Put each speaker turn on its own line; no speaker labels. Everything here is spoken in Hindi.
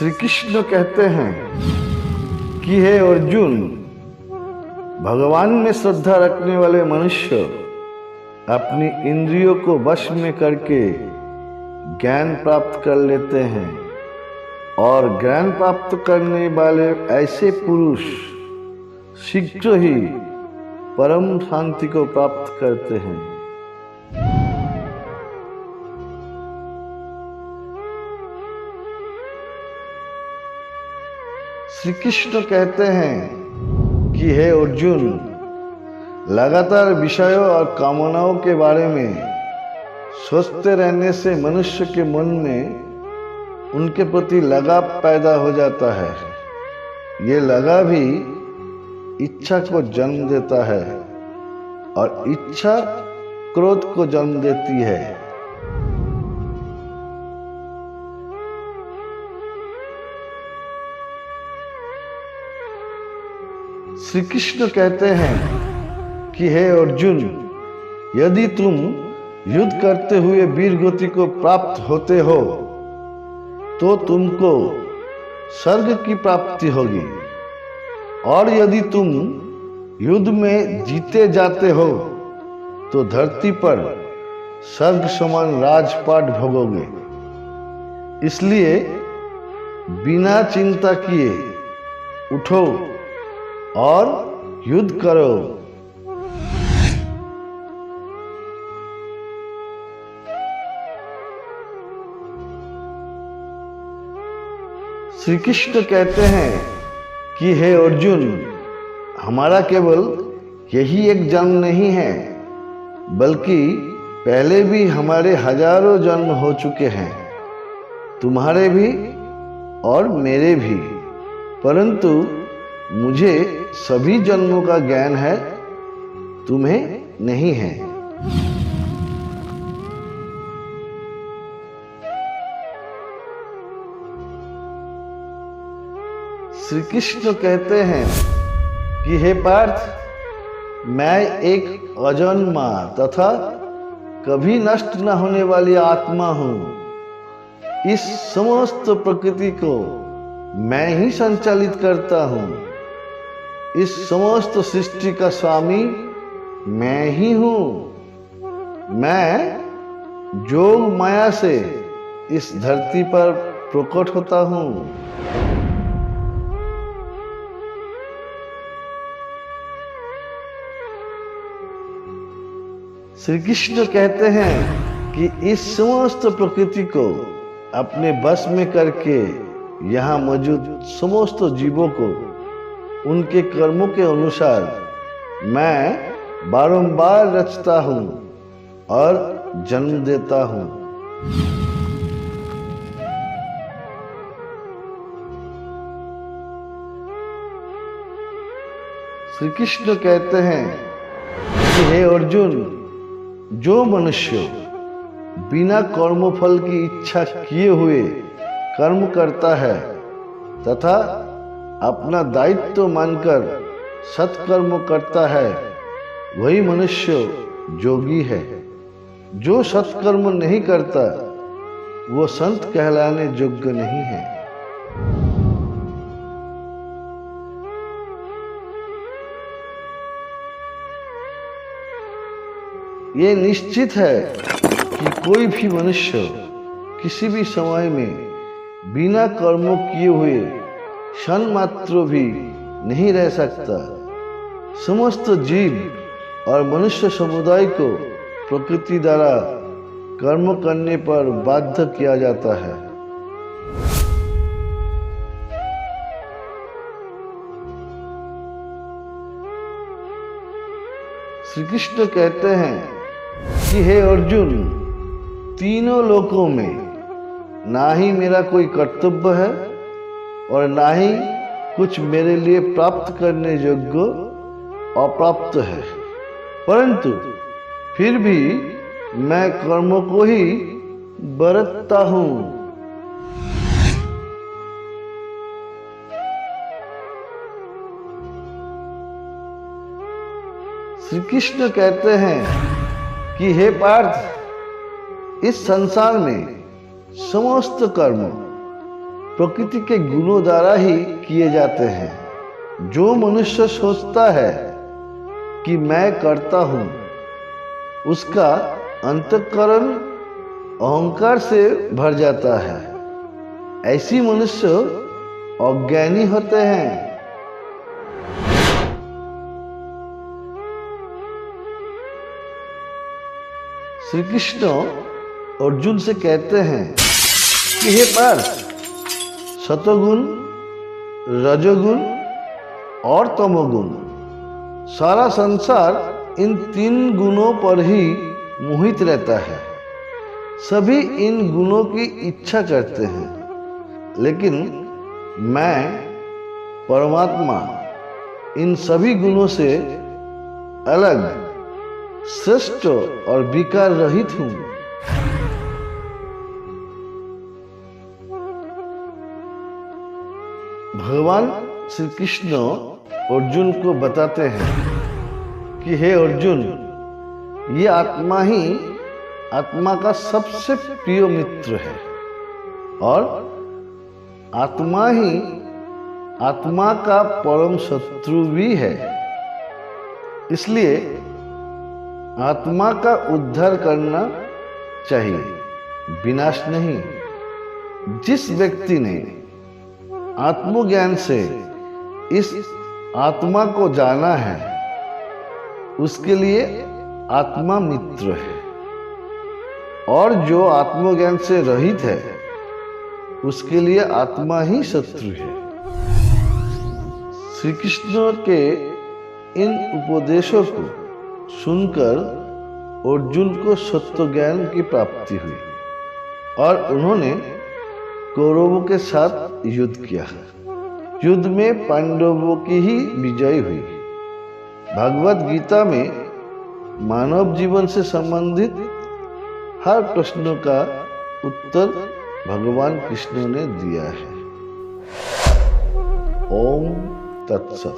श्री कृष्ण कहते हैं कि हे अर्जुन, भगवान में श्रद्धा रखने वाले मनुष्य अपनी इंद्रियों को वश में करके ज्ञान प्राप्त कर लेते हैं और ज्ञान प्राप्त करने वाले ऐसे पुरुष शीघ्र ही परम शांति को प्राप्त करते हैं। श्री कृष्ण कहते हैं कि हे अर्जुन, लगातार विषयों और कामनाओं के बारे में सोचते रहने से मनुष्य के मन में उनके प्रति लगाव पैदा हो जाता है। ये लगाव ही इच्छा को जन्म देता है और इच्छा क्रोध को जन्म देती है। श्री कृष्ण कहते हैं कि हे अर्जुन, यदि तुम युद्ध करते हुए वीर गति को प्राप्त होते हो तो तुमको स्वर्ग की प्राप्ति होगी, और यदि तुम युद्ध में जीते जाते हो तो धरती पर स्वर्ग समान राजपाट भोगोगे। इसलिए बिना चिंता किए उठो और युद्ध करो। श्री कृष्ण कहते हैं कि हे अर्जुन, हमारा केवल यही एक जन्म नहीं है, बल्कि पहले भी हमारे हजारों जन्म हो चुके हैं, तुम्हारे भी और मेरे भी, परंतु मुझे सभी जन्मों का ज्ञान है, तुम्हें नहीं है। श्री कृष्ण कहते हैं कि हे पार्थ, मैं एक अजन्मा तथा कभी नष्ट न होने वाली आत्मा हूं। इस समस्त प्रकृति को मैं ही संचालित करता हूं। इस समस्त सृष्टि का स्वामी मैं ही हूं। मैं जोग माया से इस धरती पर प्रकट होता हूं। श्री कृष्ण कहते हैं कि इस समस्त प्रकृति को अपने बस में करके यहाँ मौजूद समस्त जीवों को उनके कर्मों के अनुसार मैं बारंबार रचता हूं और जन्म देता हूं। श्री कृष्ण कहते हैं कि हे अर्जुन, जो मनुष्य बिना कर्मफल की इच्छा किए हुए कर्म करता है तथा अपना दायित्व मानकर सत्कर्म करता है, वही मनुष्य जोगी है। जो सत्कर्म नहीं करता वो संत कहलाने योग्य नहीं है। ये निश्चित है कि कोई भी मनुष्य किसी भी समय में बिना कर्मों किए हुए क्षण मात्र भी नहीं रह सकता। समस्त जीव और मनुष्य समुदाय को प्रकृति द्वारा कर्म करने पर बाध्य किया जाता है। श्री कृष्ण कहते हैं कि हे अर्जुन, तीनों लोकों में ना ही मेरा कोई कर्तव्य है और ना ही कुछ मेरे लिए प्राप्त करने योग्य अप्राप्त है, परंतु फिर भी मैं कर्मों को ही बरतता हूं। श्री कृष्ण कहते हैं कि हे पार्थ, इस संसार में समस्त कर्म प्रकृति के गुणों द्वारा ही किए जाते हैं। जो मनुष्य सोचता है कि मैं करता हूं, उसका अंतःकरण अहंकार से भर जाता है। ऐसी मनुष्य अज्ञानी होते हैं। श्री कृष्ण अर्जुन से कहते हैं कि हे पार्थ, सतोगुण, रजोगुण और तमोगुण, सारा संसार इन 3 गुणों पर ही मोहित रहता है। सभी इन गुणों की इच्छा करते हैं, लेकिन मैं परमात्मा इन सभी गुणों से अलग, श्रेष्ठ और विकार रहित हूं। भगवान श्री कृष्ण अर्जुन को बताते हैं कि हे अर्जुन, ये आत्मा ही आत्मा का सबसे प्रिय मित्र है और आत्मा ही आत्मा का परम शत्रु भी है। इसलिए आत्मा का उद्धार करना चाहिए, विनाश नहीं। जिस व्यक्ति ने आत्मज्ञान से इस आत्मा को जाना है, उसके लिए आत्मा मित्र है, और जो आत्मज्ञान से रहित है, उसके लिए आत्मा ही शत्रु है। श्री कृष्ण के इन उपदेशों को सुनकर अर्जुन को सत्य ज्ञान की प्राप्ति हुई और उन्होंने कौरवों के साथ युद्ध किया। युद्ध में पांडवों की ही विजय हुई। भगवद गीता में मानव जीवन से संबंधित हर प्रश्न का उत्तर भगवान कृष्ण ने दिया है। ओम तत्सत।